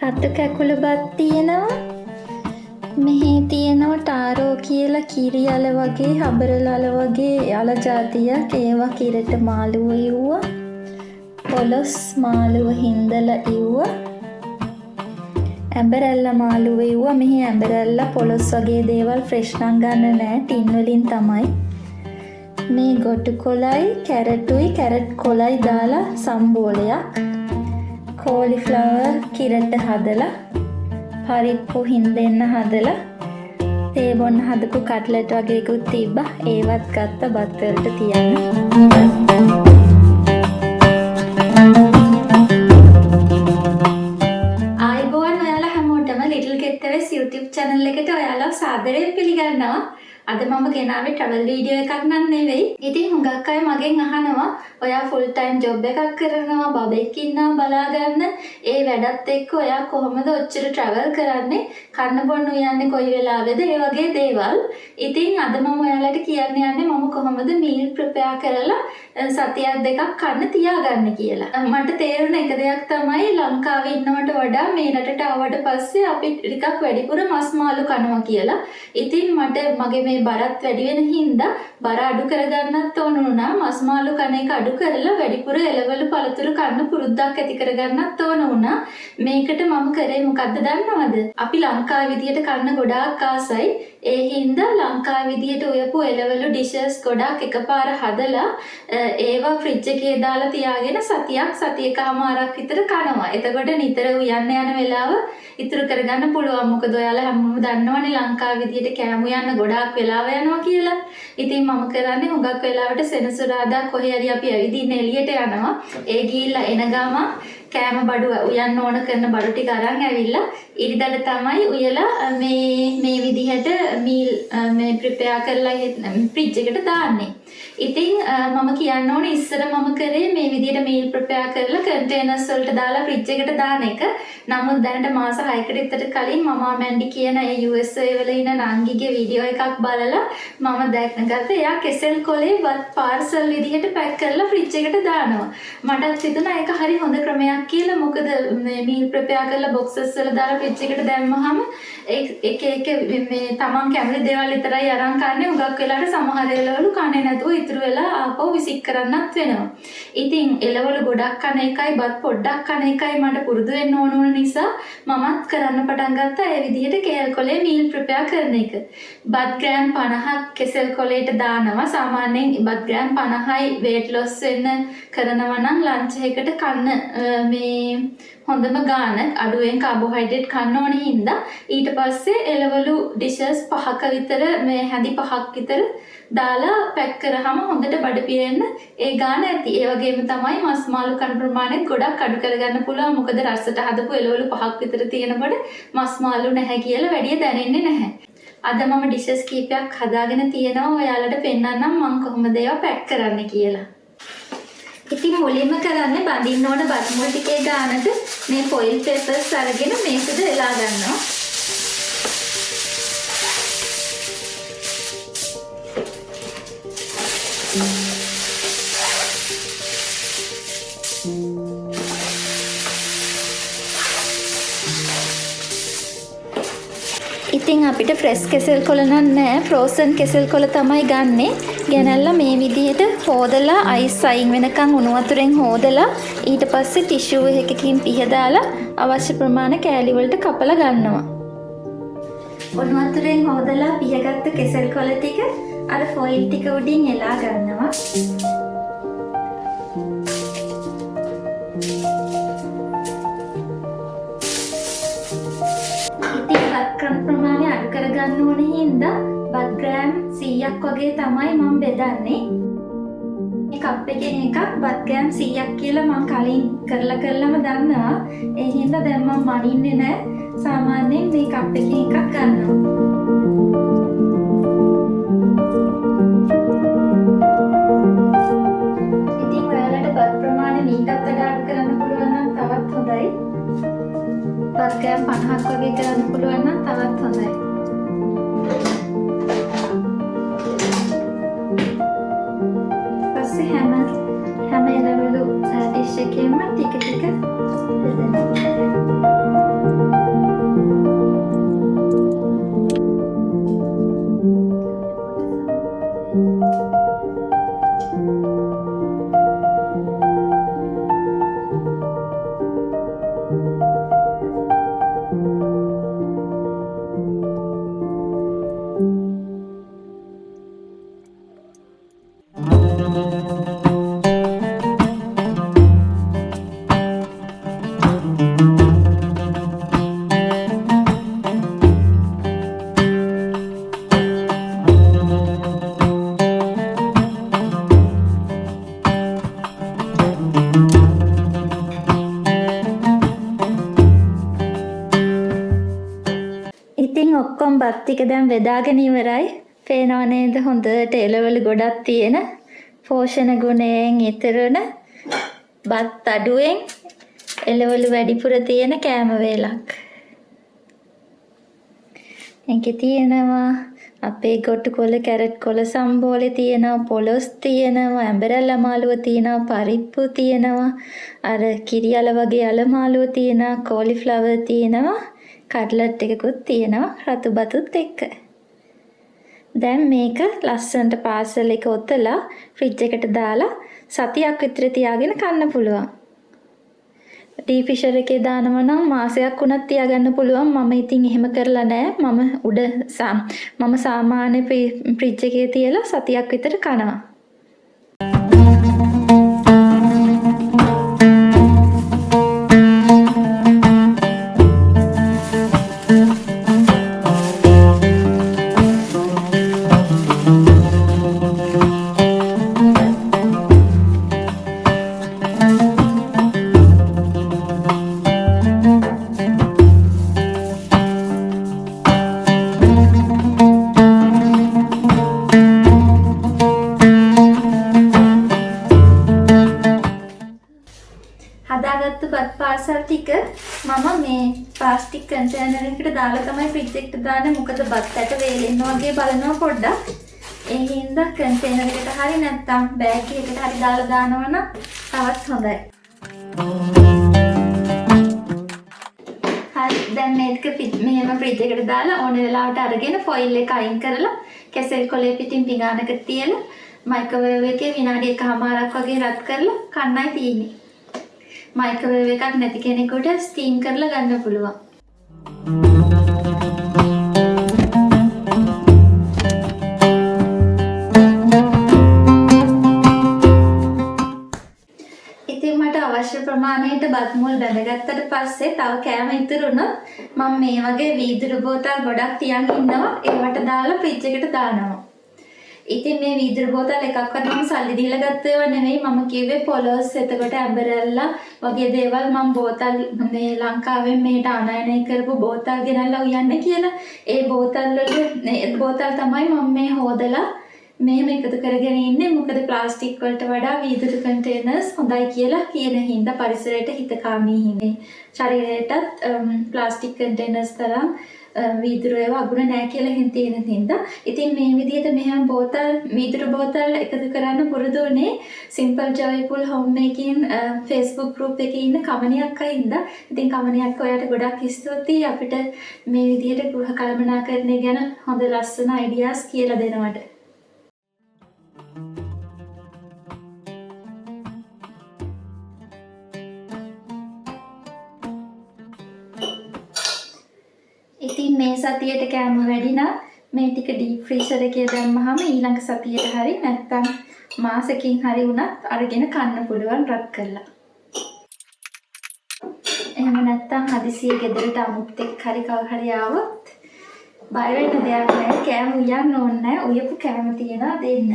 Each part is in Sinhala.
රතු කැකුළු බත් තියෙනවා. මෙහි තියෙනවා ටාරෝ කියලා කිරි අල වගේ හබරල අල වගේ අල ජාතියක්. ඒවා කිරට මාළුව ඉව්වා. පොලොස් මාළුව හින්දලා ඉව්වා. ඇඹරැල්ල මාළුව ඉව්වා. මෙහි ඇඹරැල්ල පොලොස් වගේ දේවල් ෆ්‍රෙෂ් නම් ගන්න නෑ. ටින් වලින් තමයි. මේ ගොටු කොලයි කැරටුයි කැරට් කොලයි දාලා සම්බෝලයක්. කෝලිෆ්ලවර් කිරට හදලා පරිප්පු හින්දෙන්න හදලා තේ බොන්න හදපු කට්ලට් වගේකුත් තිබ්බා. ඒවත් ගත්ත බත් වලට තියන්න. ආයිබෝන් ඔයාලා හැමෝටම ලිටල් ගෙට්ටවේස් YouTube channel එකට ඔයාලා සාදරයෙන් පිළිගන්නවා. අද මම ගෙනාවේ travel video එකක් නන් නෙවෙයි. ඉතින් හුඟක් අය මගෙන් අහනවා ඔයා full time job එකක් කරනවා, බබෙක් ඉන්නවා බලා ගන්න. ඒ වැඩත් එක්ක ඔයා කොහොමද ඔච්චර travel කරන්නේ? කන්න බොන්න යන්නේ කොයි වෙලාවෙද? ඒ වගේ දේවල්. ඉතින් අද මම ඔයාලට කියන්න යන්නේ මම කොහොමද meal prepare කරලා සතියක් දෙකක් කන්න තියාගන්න කියලා. මට තේරුණ එක දෙයක් තමයි ලංකාවේ ඉන්නවට වඩා මේ රටට ආවට පස්සේ අපි ටිකක් වැඩිපුර මස් මාළු කනවා කියලා. ඉතින් මට මගේ මේ බරත් වැඩි වෙන හින්දා බර අඩු කරගන්නත් ඕන වුණා. මස් මාළු කන එක අඩු කරලා වැඩිපුර එළවලු පළතුරු කන්න පුරුද්දක් ඇති කරගන්නත් ඕන වුණා. මේකට මම කරේ මොකද්ද දන්නවද? අපි ලංකාවේ විදියට කන්න ගොඩාක් ආසයි. ඒ හින්දා ලංකාවේ විදියට උයපු එළවලු ඩිෂස් ගොඩාක් එකපාර හදලා ඒවා ෆ්‍රිජ් එකේ දාලා තියාගෙන සතියකමාරක් විතර කනවා. එතකොට නිතර උයන්න යන වෙලාව ඉතුරු කරගන්න පුළුවන්. මොකද ඔයාලා හැමෝම දන්නවනේ ලංකාවේ විදියට කෑම උයන්න ගොඩාක් වෙලාව යනවා කියලා. ඉතින් මම කරන්නේ හුඟක් වෙලාවට සෙනසුරාදා කොහේ හරි අපි ඇවිදින්න එළියට යනවා. ඒ ගිහිල්ලා එන ගම කෑම බඩු උයන්න ඕන කරන බඩු ටික අරන් ඇවිල්ලා ඉරිදල තමයි උයලා මේ විදිහට මීල් මේ ප්‍රිපෙයාර් කරලා ෆ්‍රිජ් එකට දාන්නේ. ඉතින් මම කියන්න ඕනේ ඉස්සර මම කරේ මේ විදිහට මීල් ප්‍රිපෙයාර් කරලා කන්ටේනර්ස් වලට දාලා ෆ්‍රිජ් එකට දාන එක. නමුත් දැනට මාස 6කට විතර කලින් Momma Mandy කියන ඒ USA වල ඉන්න නංගිගේ වීඩියෝ එකක් බලලා මම දැක්නගත්තා. එයා කෙසෙල් කොලේ වත් පාර්සල් විදිහට පැක් කරලා ෆ්‍රිජ් එකට දානවා. මටත් හිතුණා ඒක හරි හොඳ ක්‍රමයක් කියලා. මොකද මේ මීල් ප්‍රිපෙයාර් කරලා බොක්සස් වල දාලා ෆ්‍රිජ් එකට දැම්මහම එක මේ තමන් කැමති දේවල් විතරයි අරන් කන්නේ. උගක් වෙලාවට සමහර එළවලු කන්නේ නැතුව ඉතුරු වෙලා ආපහු විසික් කරන්නත් වෙනවා. ඉතින් එළවලු ගොඩක් කන එකයි බත් පොඩ්ඩක් කන එකයි මට පුරුදු වෙන්න ඕන නිසා මමත් කරන්න පටන් ගත්තා ඒ විදිහට කේල් කොලේ මීල් ප්‍රිපෙයාර් කරන එක. බත් ග්‍රෑම් 50ක් කෙසෙල් කොලේට දානවා. සාමාන්‍යයෙන් බත් ග්‍රෑම් 50යි weight loss වෙන්න කරනවා නම් ලන්ච් එකකට කන්න මේ හොඳම ගාන. අඩුවෙන් කාබෝහයිඩ්‍රේට් කන්න ඕන හින්දා ඊට පස්සේ එළවලු ඩිෂස් 5ක විතර මේ හැඳි 5ක් විතර දාලා පැක් කරාම හොඳට බඩ පිරෙන්න ඒ ගාන ඇති. ඒ වගේම තමයි මස් මාළු කන ප්‍රමාණයත් ගොඩක් අඩු කරගන්න පුළුවන්. මොකද රසට හදපු එළවලු 5ක් විතර තියෙනකොට මස් මාළු නැහැ කියලා වැඩිය දැනෙන්නේ නැහැ. අද මම ඩිෂස් කීපයක් හදාගෙන තියෙනවා. ඔයාලට පෙන්නන්නම් මම කොහොමද ඒවා පැක් කරන්න කියලා. ඉතින් මුලින්ම කරන්නේ බඳින්න ඕන බත් මුල් ටිකේ ගානට මේ ෆොයිල් පේපර්ස් අරගෙන මේකද එලා ගන්නවා. ඉතින් අපිට ෆ්‍රෙෂ් කෙසෙල් කොළ නෑ ෆ්‍රෝසන් කෙසෙල් කොළ තමයි ගන්නෙ. ගෙනල්ලා මේ විදිහට හොදලා අයිස් අයින් වෙනකන් උණු වතුරෙන් හොදලා ඊට පස්සේ ටිෂුව එකකින් පිහදාලා අවශ්‍ය ප්‍රමාණය කෑලි වලට කපලා ගන්නවා. උණු වතුරෙන් හොදලා පිහගත්ත කෙසෙල් කොළ ටික අර ෆොයිල් ටික උඩින් එලා ගන්නවා. ප්‍රමාණය අඩු කරගන්න ඕන හින්දා බත් ග්‍රෑම් 100ක් වගේ තමයි මම බෙදන්නේ. මේ කප් එකෙන් එකක් බත් ග්‍රෑම් 100ක් කියලා මම කලින් කරලාම දන්නවා. ඒ හින්දා දැන් මම මනින්නේ නැහැ. සාමාන්‍යයෙන් මේ කප් එකෙන් එකක් ගන්නවා. ඉතින් ඔයාලට බත් ප්‍රමාණය මීටත් වඩා අඩු කරන්න පුළුවන් නම් තවත් හොඳයි. බත් ග්‍රෑම් 50ක් වගේ කරන්න පුළුවන් නම් තවත් හොඳයි. පස්සේ හැම එළවලු ඩිෂ් එකෙම ටික ටික දෙන්න. ඉතින් ඔක්කොම බත් ටික දැන් බෙදාගෙන ඉවරයි. පේනව නේද හොඳට එළවලු ගොඩක් තියෙන පෝෂණ ගුණයෙන් ඉතිරුණ බත් අඩුවෙන් එළවලු වැඩිපුර තියෙන කෑම වේලක්. ඒකේ තියෙනවා අපේ ගොටු කොළ කැරට් කොළ සම්බෝලේ තියෙනවා පොලොස් තියෙනවා ඇඹරැල්ල මාළුව තියෙනවා පරිප්පු තියෙනවා අර කිරි අල වගේ අල මාළුව තියෙනවා කෝලිෆ්ලවර් තියෙනවා කට්ලට් එකකුත් තියෙනවා රතු බතුත් එක්ක. දැන් මේක ලස්සනට පාසල් එක ඔතලා ෆ්‍රිජ් එකට දාලා සතියක් විතර තියාගෙන කන්න පුළුවන්. ඩීප් ෆ්‍රීසර් එකේ දානවා නම් මාසයක් වුණත් තියාගන්න පුළුවන්. මම ඉතින් එහෙම කරලා නැහැ. මම සාමාන්‍ය ෆ්‍රිජ් එකේ තියලා සතියක් විතර කනවා. හදාගත්තු බත් පාසල් ටික මම මේ ප්ලාස්ටික් කන්ටේනර් එකකට දාලා තමයි ෆ්‍රිජ් එකට දාන්නේ. මොකද බත් ඇට වේලෙන්න වගේ බලනවා පොඩ්ඩක්. ඒ හින්දා කන්ටේනර් එකට හරි නැත්නම් බෑග් එකකට හරි දාලා දානවා නම් තවත් හොඳයි. හරි දැන් මේක මෙහෙම ෆ්‍රිජ් එකට දාලා ඕන වෙලාවට අරගෙන ෆොයිල් එක අයින් කරලා කැසෙල් කොලේ පිටින් පිඟානක තියලා මයික්‍රෝවේව් එකේ විනාඩි 1කමාරක් වගේ රත් කරලා කන්නයි තියෙන්නේ. මයික්‍රෝවේව් එකක් නැති කෙනෙකුට ස්ටීම් කරලා ගන්න පුළුවන්. ඉතින් මට අවශ්‍ය ප්‍රමාණයට බත් මුල් බැඳගත්තට පස්සේ තව කෑම ඉතුරුනොත් මම මේ වගේ වීදුරු බෝතල් ගොඩක් තියන් ඉන්නවා. ඒවට දාලා ෆ්‍රිජ් එකට දානවා. ඉතින් මේ වීදුරු බෝතල් එකක්වත් මම සල්ලි දීලා ගත්ත ඒවා නෙවෙයි. මම කිව්වේ පොලොස් එතකොට ඇඹරැල්ලා වගේ දේවල් මම බෝතල් මේ ලංකාවෙන් මේට ආනයනය කරපු බෝතල් ගෙනල්ලා උයන්න කියලා. ඒ බෝතල් තමයි මම මේ හොදලා මෙහෙම එකතු කරගෙන ඉන්නේ. මොකද ප්ලාස්ටික් වලට වඩා වීදුරු කන්ටේනර්ස් හොඳයි කියලා කියන හින්දා පරිසරයට හිතකාමී හින්දා. ශරීරයටත් ප්ලාස්ටික් කන්ටේනර්ස් තරම් වීදුරු ඒවා අගුණ නැහැ කියලා තියෙන හින්දා. ඉතින් මේ විදිහට මෙහෙම වීදුරු බෝතල් එකතු කරන්න පුරුදු වුණේ Simple Joyful Homemaking Facebook group එකේ ඉන්න කමනියක් අයින්දා. ඉතින් කමනියක් ඔයාලට ගොඩක් ස්තුතියි අපිට මේ විදිහට ගෘහ කළමනාකරණය ගැන හොඳ ලස්සන අයිඩියාස් කියලා දෙනවට. ඉතින් මේ සතියේට කෑම වැඩි නම් මේ ටික ඩීප් ෆ්‍රීසර් එකේ දැම්මහම ඊළඟ සතියේට හරි නැත්නම් මාසෙකින් හරි වුණත් අරගෙන කන්න පුළුවන් රත් කරලා. එහෙම නැත්නම් හදිසියෙ ගෙදරට අමුත් එක්ක හරි කවුරු හරි ආවොත් බය වෙන්න දෙයක් නැහැ. කෑම උයන්න ඕනේ නැහැ. උයපු කෑම තියනවා දෙන්න.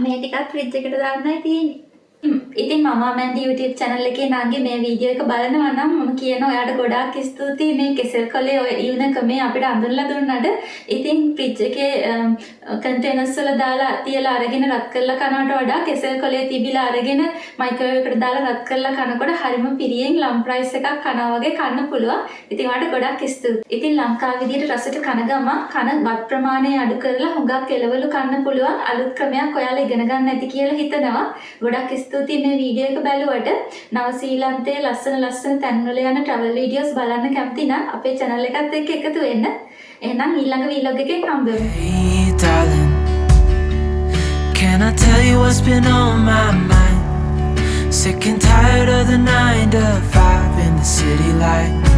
මේ ටිකත් ෆ්‍රිජ් එකට දාන්නයි තියෙන්නේ. ඉතින් Momma Mandy YouTube channel එකේ නාගේ මේ වීඩියෝ එක බලනවා නම් මම කියනවා ඔයාට ගොඩාක් ස්තුතියි මේ කෙසෙල් කොලේ ඔය ඊවනක මේ අපිට අඳුරලා දුන්නාට. ඉතින් ෆ්‍රිජ් එකේ කන්ටේනර්ස් වල දාලා තියලා අරගෙන රත් කරලා කනවට වඩා කෙසෙල් කොලේ තිබිලා අරගෙන මයික්‍රෝවේව් එකට දාලා රත් කරලා කනකොට හරිම පිරියෙන් ලම් ප්‍රයිස් එකක් කනවා වගේ කන්න පුළුවන්. ඉතින් ඔයාට ගොඩාක් ස්තුතියි. ඉතින් ලංකාව විදියට රසට කන ගම කන බත් ප්‍රමාණය අඩු කරලා හුඟක් එළවලු කන්න පුළුවන් අලුත් ක්‍රමයක් ඔයාලා ඉගෙන ගන්න ඇති කියලා හිතනවා. ගොඩක් ස්තුතියි මේ වීඩියෝ එක බැලුවට. නව ශ්‍රීලන්තයේ ලස්සන තැන්වල යන travel videos බලන්න කැමති නම් අපේ channel එකත් එක්ක එකතු වෙන්න. එහෙනම් ඊළඟ vlog එකෙන් හම්බෙමු. Hey darling, can I tell you what's been on my mind? Sick and tired of the 9 to 5 in the city life.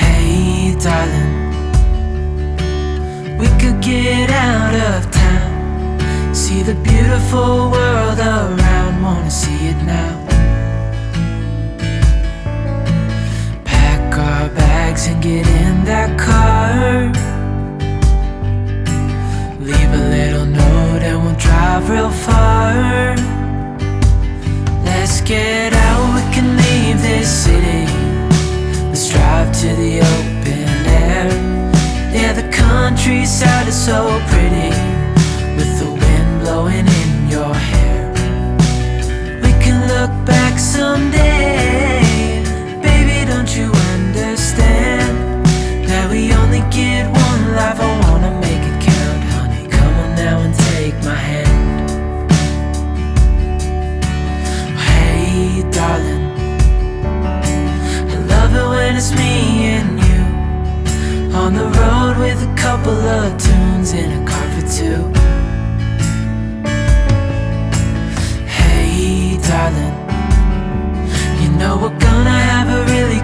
Hey darling, we could get out of town, see the beautiful world around, wanna see it now. to the open air. Yeah, the countryside is so pretty, with the wind blowing in your hair. We can look back someday, baby, don't you understand that we only get one life? I wanna make it count, honey, come on now and take my hand. Hey, darling, I love it when it's me and you, on the road with a couple of tunes in a car for two. Hey, darling, you know we're gonna have a really